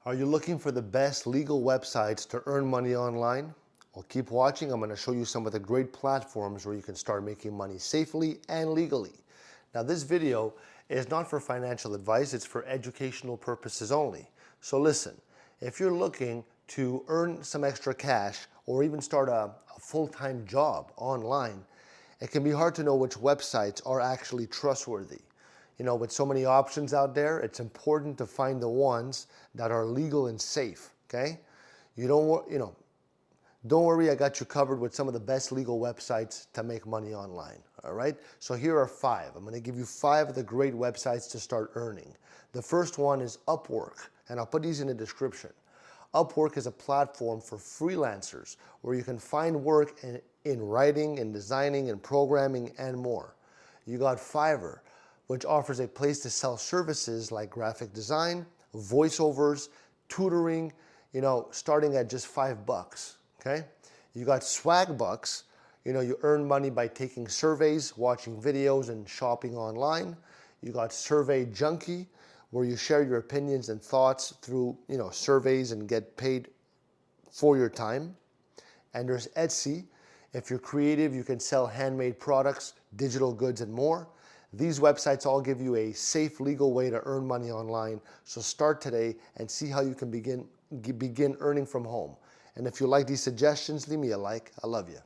Are you looking for the best legal websites to earn money online? Well, keep watching. I'm going to show you some of the great platforms where you can start making money safely and legally. Now, this video is not for financial advice. It's for educational purposes only. So listen, if you're looking to earn some extra cash or even start a full-time job online, it can be hard to know which websites are actually trustworthy. You know, with so many options out there, it's important to find the ones that are legal and safe, okay? Don't worry, I got you covered with some of the best legal websites to make money online, all right? So here are 5. I'm gonna give you 5 of the great websites to start earning. The first one is Upwork, and I'll put these in the description. Upwork is a platform for freelancers where you can find work in writing, in designing, in programming, and more. You got Fiverr, which offers a place to sell services like graphic design, voiceovers, tutoring, starting at just $5, okay? You got Swagbucks, you earn money by taking surveys, watching videos, and shopping online. You got Junkie, where you share your opinions and thoughts through, surveys and get paid for your time. And there's Etsy. If you're creative, you can sell handmade products, digital goods, and more. These websites all give you a safe, legal way to earn money online. So start today and see how you can begin earning from home. And if you like these suggestions, leave me a like. I love you.